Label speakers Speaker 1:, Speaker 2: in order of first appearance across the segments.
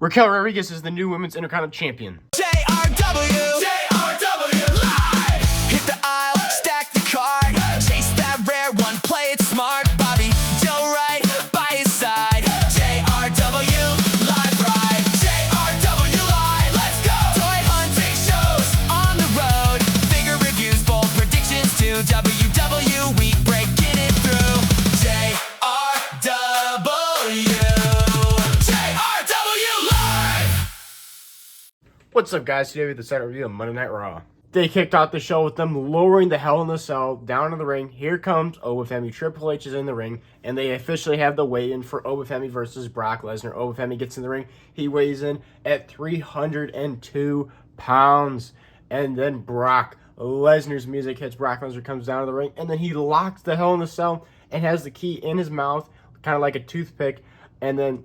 Speaker 1: Raquel Rodriguez is the new Women's Intercontinental Champion.
Speaker 2: JRW live. Hit the aisle, stack the card, chase that rare one, play it smart. Bobby Joe right by his side. JRW live ride. JRW live, let's go. Toy hunting shows on the road. Figure reviews, bold predictions too. WW week breaking it through. JRW.
Speaker 1: What's up, guys? Today we have the second review of Monday Night Raw. They kicked off the show with them lowering the Hell in the Cell down to the ring. Here comes Obafemi. Triple H is in the ring, and they officially have the weigh-in for Obafemi versus Brock Lesnar. Obafemi gets in the ring. He weighs in at 302 pounds. And then Brock Lesnar's music hits. Brock Lesnar comes down to the ring, and then he locks the Hell in the Cell and has the key in his mouth, kind of like a toothpick. And then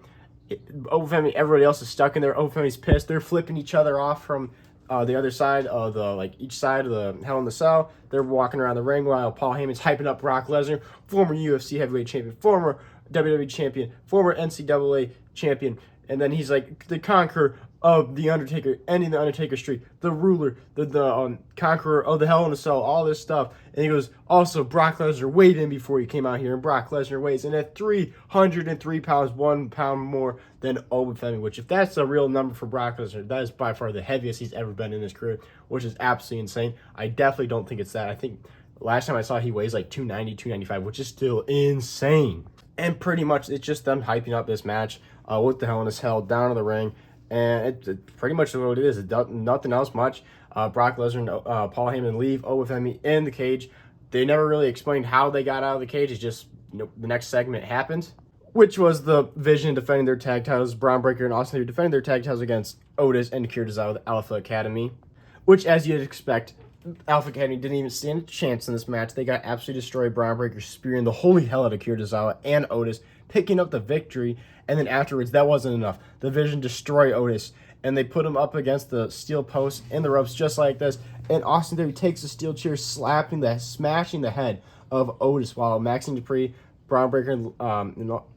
Speaker 1: Obafemi, everybody else is stuck in there. Obafemi's pissed. They're flipping each other off from the other side of each side of the Hell in the Cell. They're walking around the ring while Paul Heyman's hyping up Brock Lesnar, former UFC heavyweight champion, former WWE champion, former NCAA champion. And then he's like the conqueror of The Undertaker, ending the Undertaker streak, the ruler, the conqueror of the Hell in a Cell, all this stuff. And he goes, also, Brock Lesnar weighed in before he came out here, and Brock Lesnar weighs in at 303 pounds, 1 pound more than Obafemi, which if that's a real number for Brock Lesnar, that is by far the heaviest he's ever been in his career, which is absolutely insane. I definitely don't think it's that. I think last time I saw he weighs like 290, 295, which is still insane. And pretty much it's just them hyping up this match with the Hell in a Cell down to the ring. And it's pretty much what it is. It's nothing else much. Brock Lesnar and Paul Heyman leave Obafemi in the cage. They never really explained how they got out of the cage. It's just, the next segment happened, which was the Vision defending their tag titles. Braun Breaker and Austin Theory defending their tag titles against Otis and Akira Tozawa with Alpha Academy, which, as you'd expect, Alpha Academy didn't even stand a chance in this match. They got absolutely destroyed. Braun Breaker spearing the holy hell out of Akira Tozawa and Otis, picking up the victory. And then afterwards, that wasn't enough. The Vision destroy Otis, and they put him up against the steel post in the ropes just like this. And Austin Theory takes a steel chair, smashing the head of Otis, while Maxine Dupree, Braun Breaker, and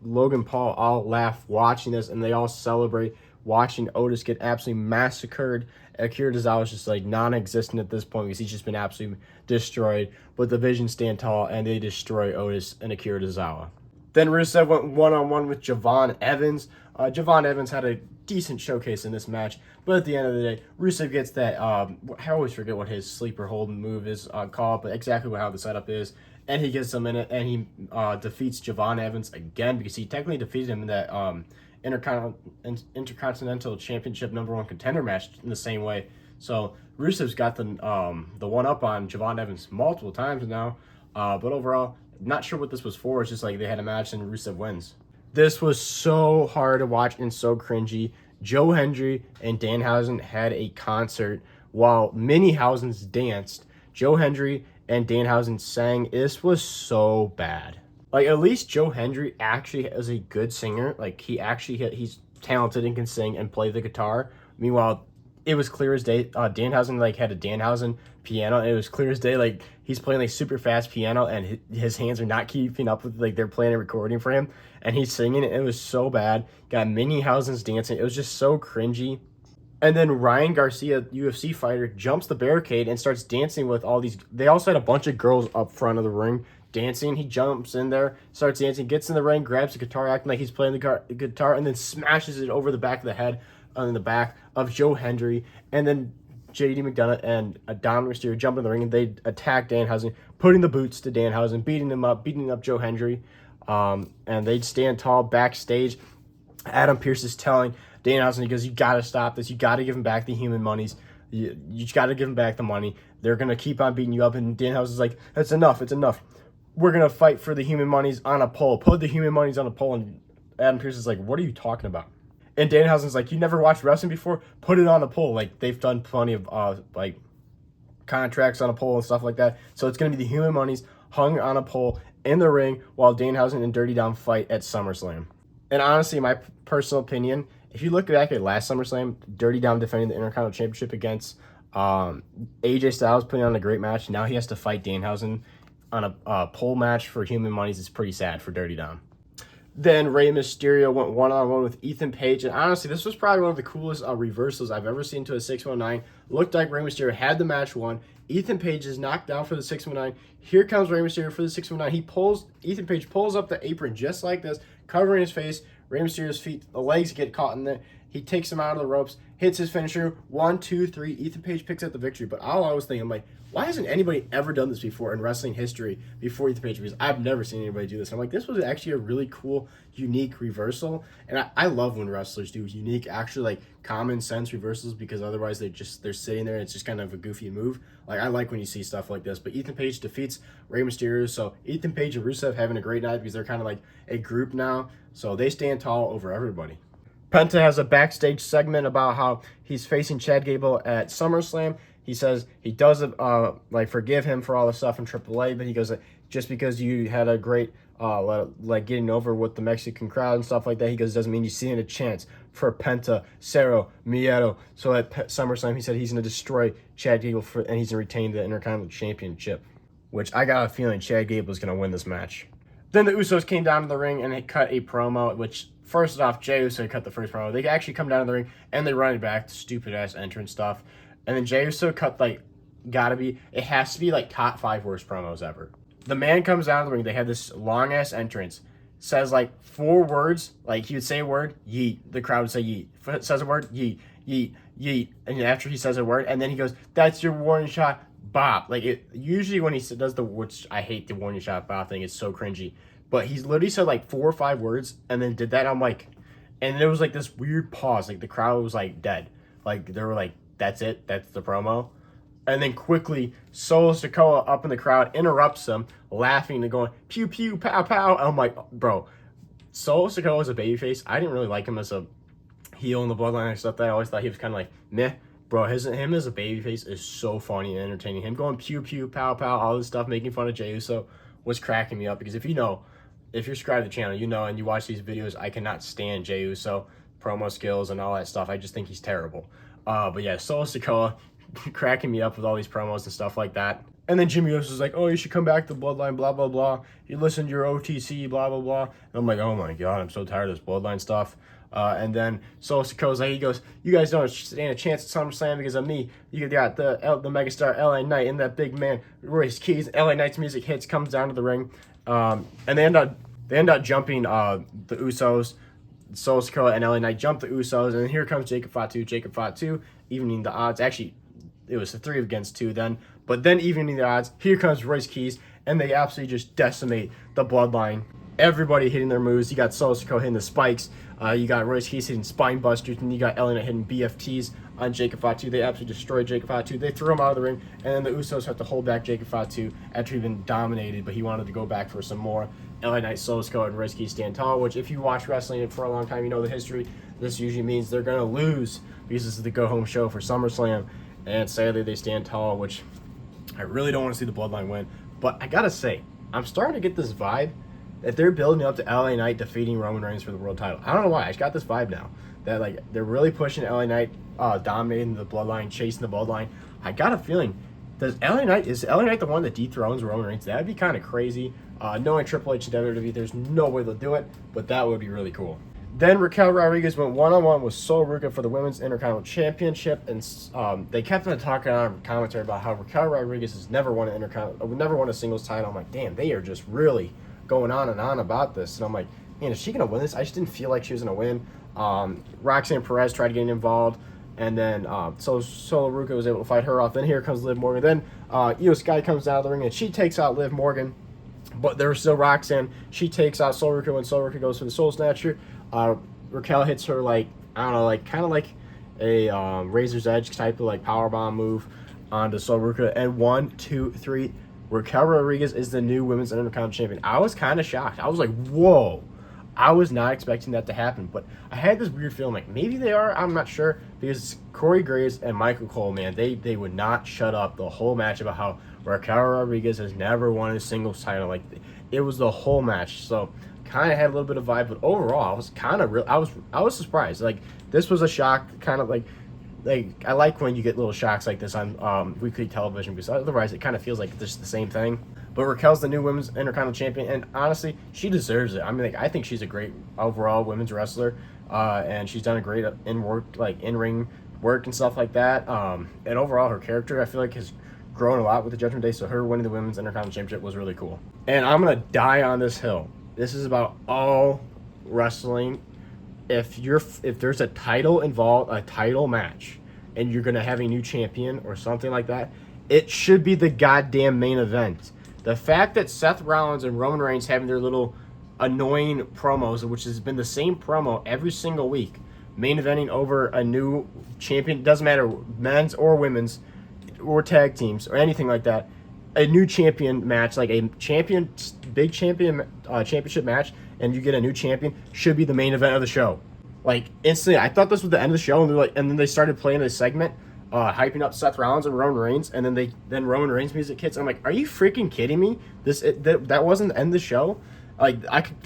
Speaker 1: Logan Paul all laugh watching this, and they all celebrate watching Otis get absolutely massacred. Akira Tozawa is just like non-existent at this point because he's just been absolutely destroyed. But the Vision stand tall, and they destroy Otis and Akira Tozawa. Then Rusev went one-on-one with Javon Evans. Javon Evans had a decent showcase in this match, but at the end of the day, Rusev gets that, I always forget what his sleeper hold move is called, but exactly how the setup is, and he gets him in it, and he defeats Javon Evans again, because he technically defeated him in that Intercontinental Championship #1 contender match in the same way. So Rusev's got the one-up on Javon Evans multiple times now, but overall, not sure what this was for. It's just like they had a match and Rusev wins. This was so hard to watch and so cringy. Joe Hendry and Danhausen had a concert while Minniehausens danced. Joe Hendry and Danhausen sang. This was so bad. Like, at least Joe Hendry actually is a good singer. Like, he's talented and can sing and play the guitar. Meanwhile, it was clear as day. Danhausen had a Danhausen piano. And it was clear as day. Like, he's playing super fast piano, and his hands are not keeping up with they're playing a recording for him, and he's singing. It was so bad. Got Minniehausens dancing. It was just so cringy. And then Ryan Garcia, UFC fighter, jumps the barricade and starts dancing with all these. They also had a bunch of girls up front of the ring dancing. He jumps in there, starts dancing, gets in the ring, grabs the guitar, acting like he's playing the guitar, and then smashes it over the back of the head in the back of Joe Hendry. And then JD McDonough and Don Mysterio jump in the ring, and they attack Danhausen, putting the boots to Danhausen, beating up Joe Hendry. And they stand tall backstage. Adam Pearce is telling Danhausen, he goes, you got to stop this. You got to give him back the human monies. You got to give him back the money. They're going to keep on beating you up. And Danhausen's like, it's enough. It's enough. We're going to fight for the human monies on a pole. Put the human monies on a pole. And Adam Pearce is like, what are you talking about? And Danhausen's like, you never watched wrestling before? Put it on a pole. Like, they've done plenty of contracts on a pole and stuff like that. So it's going to be the human monies hung on a pole in the ring while Danhausen and Dirty Dom fight at SummerSlam. And honestly, my personal opinion, if you look back at last SummerSlam, Dirty Dom defending the Intercontinental Championship against AJ Styles, putting on a great match. Now he has to fight Danhausen on a pole match for human monies. It's pretty sad for Dirty Dom. Then Rey Mysterio went one-on-one with Ethan Page. And honestly, this was probably one of the coolest reversals I've ever seen to a 619. Looked like Rey Mysterio had the match won. Ethan Page is knocked down for the 619. Here comes Rey Mysterio for the 619. Ethan Page pulls up the apron just like this, covering his face. Rey Mysterio's feet, the legs get caught in there. He takes him out of the ropes, hits his finisher. 1, 2, 3. Ethan Page picks up the victory. But all I was thinking, I'm like, why hasn't anybody ever done this before in wrestling history before Ethan Page? Because I've never seen anybody do this. I'm like, this was actually a really cool, unique reversal. And I love when wrestlers do unique, actually like common sense reversals, because otherwise they're sitting there and it's just kind of a goofy move. Like, I like when you see stuff like this. But Ethan Page defeats Rey Mysterio. So Ethan Page and Rusev having a great night because they're kind of like a group now. So they stand tall over everybody. Penta has a backstage segment about how he's facing Chad Gable at SummerSlam. He says he doesn't forgive him for all the stuff in AAA, but he goes, just because you had a great getting over with the Mexican crowd and stuff like that, he goes, doesn't mean you see a chance for Penta, Cero, Miedo. So at SummerSlam, he said he's going to destroy Chad Gable and he's going to retain the Intercontinental Championship, which I got a feeling Chad Gable is going to win this match. Then the Usos came down to the ring and they cut a promo, which, first off, Jey Uso cut the first promo. They actually come down to the ring and they run it back, stupid-ass entrance stuff. And then Jey Uso cut, it has to be, top 5 worst promos ever. The man comes down to the ring. They have this long-ass entrance. Says, 4 words. He would say a word, yeet. The crowd would say yeet. Says a word, yeet, yeet, yeet. And after he says a word, and then he goes, that's your warning shot, bop. Usually when he does which I hate the warning shot bop thing. It's so cringy. But he's literally said, 4 or 5 words, and then did that. I'm like, and there was, this weird pause. The crowd was, dead. They were that's it. That's the promo. And then quickly, Solo Sikoa up in the crowd interrupts them, laughing and going, pew, pew, pow, pow. And I'm like, bro, Solo Sikoa is a babyface. I didn't really like him as a heel in the Bloodline and stuff. I always thought he was kind of meh. Bro, him as a babyface is so funny and entertaining. Him going pew, pew, pow, pow, all this stuff, making fun of Jey Uso was cracking me up. Because if you're subscribed to the channel, and you watch these videos, I cannot stand Jey Uso, promo skills and all that stuff. I just think he's terrible. But yeah, Solo Sikoa cracking me up with all these promos and stuff like that. And then Jimmy Uso's like, oh, you should come back to the Bloodline, blah, blah, blah. You listen to your OTC, blah, blah, blah. And I'm like, oh my God, I'm so tired of this Bloodline stuff. And then Solo Sikoa's he goes, you guys don't stand a chance at SummerSlam because of me. You got the megastar LA Knight and that big man, Royce Keys. LA Knight's music hits, comes down to the ring. And they end up jumping the Usos. Solo Sikoa and LA Knight jump the Usos, and here comes Jacob Fatu, evening the odds. Actually, it was a 3 against 2 then, but then evening the odds. Here comes Royce Keys, and they absolutely just decimate the Bloodline. Everybody hitting their moves. You got Solo Sikoa hitting the spikes. You got Royce Keys hitting spine busters, and you got LA Knight hitting BFTs on Jacob Fatu. They absolutely destroyed Jacob Fatu. They threw him out of the ring, and then the Usos have to hold back Jacob Fatu after he'd been dominated, but he wanted to go back for some more. LA Knight, Solo Sikoa, and Royce Keys stand tall, which if you watch wrestling for a long time, you know the history. This usually means they're going to lose because this is the go-home show for SummerSlam. And sadly, they stand tall, which I really don't want to see the Bloodline win. But I got to say, I'm starting to get this vibe that they're building up to LA Knight defeating Roman Reigns for the world title. I don't know why. I just got this vibe now that they're really pushing LA Knight, dominating the Bloodline, chasing the Bloodline. I got a feeling, is LA Knight the one that dethrones Roman Reigns? That'd be kind of crazy. Knowing Triple H and WWE, there's no way they'll do it, but that would be really cool. Then Raquel Rodriguez went one-on-one with Sol Ruca for the Women's Intercontinental Championship, and they kept on talking on commentary about how Raquel Rodriguez has never won a singles title. I'm like, damn, they are just really going on and on about this. And I'm like, man, is she going to win this? I just didn't feel like she was going to win. Roxanne Perez tried getting involved, and then Sol Ruca was able to fight her off. Then here comes Liv Morgan. Then Io Sky comes out of the ring, and she takes out Liv Morgan. But there's still Roxanne. She takes out Sol Ruca when Sol Ruca goes for the Soul Snatcher. Raquel hits her kind of like a Razor's Edge type of powerbomb move onto Sol Ruca. And 1, 2, 3, Raquel Rodriguez is the new Women's Intercontinental Champion. I was kind of shocked. I was like, whoa. I was not expecting that to happen. But I had this weird feeling maybe they are. I'm not sure. Because Corey Graves and Michael Cole, man, they would not shut up the whole match about how Raquel Rodriguez has never won a singles title. It was the whole match. So kind of had a little bit of vibe, but overall, I was kind of I was surprised. This was a shock, kind of I like when you get little shocks like this on weekly television, because otherwise it kind of feels like it's just the same thing. But Raquel's the new women's Intercontinental champion, and honestly, she deserves it. I mean, like, I think she's a great overall women's wrestler, and she's done a great in-ring work and stuff like that. And overall, her character, I feel like, has grown a lot with the Judgment Day, so her winning the women's Intercontinental championship was really cool. And I'm gonna die on this hill. This is about all wrestling. If there's a title involved, a title match, and you're gonna have a new champion or something like that, it should be the goddamn main event. The fact that Seth Rollins and Roman Reigns having their little annoying promos, which has been the same promo every single week, main eventing over a new champion, doesn't matter, men's or women's, or tag teams, or anything like that, a new champion match, like a big championship match, and you get a new champion, should be the main event of the show. Like, instantly, I thought this was the end of the show, and then they started playing this segment, hyping up Seth Rollins and Roman Reigns, and then Roman Reigns music hits. I'm like, are you freaking kidding me? That wasn't the end of the show. Like,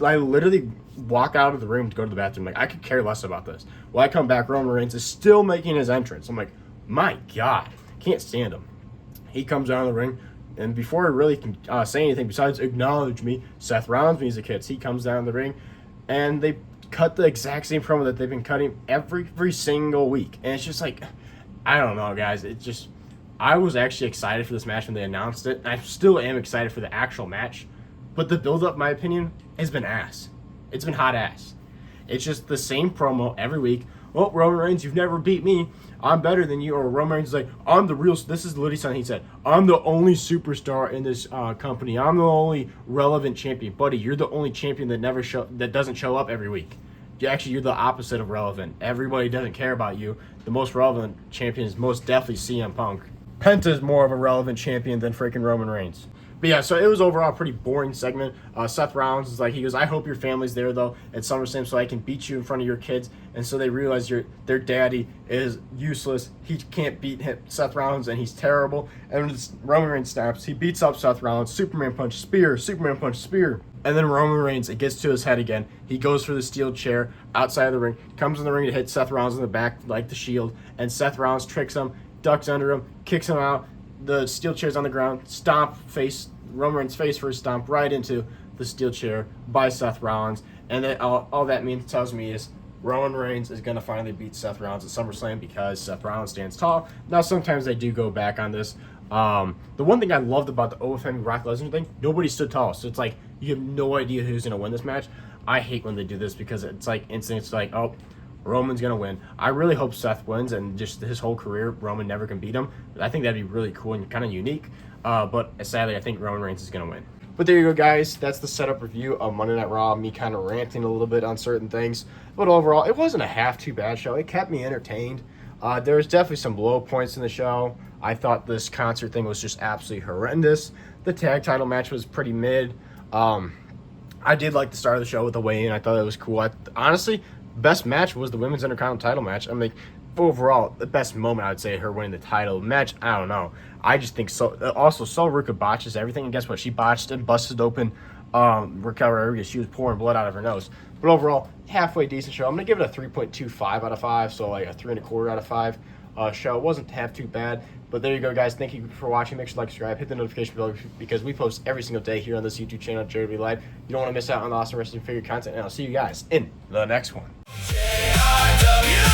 Speaker 1: I literally walk out of the room to go to the bathroom. Like, I could care less about this. Well, I come back, Roman Reigns is still making his entrance. I'm like, my God, can't stand him. He comes out of the ring, and before I really can say anything besides acknowledge me, Seth Rollins music hits. He comes down the ring, and they cut the exact same promo that they've been cutting every single week. And it's just like, I don't know, guys. It's just, I was actually excited for this match when they announced it. And I still am excited for the actual match. But the build-up, in my opinion, has been ass. It's been hot ass. It's just the same promo every week. Oh, Roman Reigns, you've never beat me. I'm better than you. Or Roman Reigns is like, I'm the real, this is literally something he said, I'm the only superstar in this company. I'm the only relevant champion. Buddy, you're the only champion that doesn't show up every week. You're the opposite of relevant. Everybody doesn't care about you. The most relevant champion is most definitely CM Punk. Penta is more of a relevant champion than freaking Roman Reigns. But yeah, so it was overall a pretty boring segment. Seth Rollins is like, he goes, I hope your family's there, though, at SummerSlam so I can beat you in front of your kids. And so they realize their daddy is useless. He can't beat Seth Rollins, and he's terrible. And when Roman Reigns snaps, he beats up Seth Rollins. Superman punch, spear, Superman punch, spear. And then Roman Reigns, it gets to his head again. He goes for the steel chair outside of the ring, comes in the ring to hit Seth Rollins in the back like the Shield. And Seth Rollins tricks him, ducks under him, kicks him out. The steel chair's on the ground, Roman Reigns' face first stomp right into the steel chair by Seth Rollins. And then all that tells me is Roman Reigns is going to finally beat Seth Rollins at SummerSlam because Seth Rollins stands tall. Now, sometimes they do go back on this. The one thing I loved about the OFM Brock Lesnar thing, nobody stood tall. So it's like, you have no idea who's going to win this match. I hate when they do this because it's like instant. It's like, oh, Roman's going to win. I really hope Seth wins, and just his whole career, Roman never can beat him. I think that'd be really cool and kind of unique. But sadly, I think Roman Reigns is going to win. But there you go, guys. That's the setup review of Monday Night Raw. Me kind of ranting a little bit on certain things. But overall, it wasn't a half too bad show. It kept me entertained. There was definitely some low points in the show. I thought this concert thing was just absolutely horrendous. The tag title match was pretty mid. I did like the start of the show with the weigh-in. I thought it was cool. Honestly, best match was the Women's Intercontinental title match. I mean, overall, the best moment, I would say, her winning the title match. I don't know. I just think so. Also, Ruka botches everything. And guess what? She botched and busted open Raquel Rodriguez. She was pouring blood out of her nose. But overall, halfway decent show. I'm going to give it a 3.25 out of 5. So like a 3.25 out of 5 show. It wasn't half too bad. But there you go, guys. Thank you for watching. Make sure to like, subscribe, hit the notification bell because we post every single day here on this YouTube channel, JRB Live. You don't want to miss out on the awesome wrestling figure content. And I'll see you guys in the next one. JRW.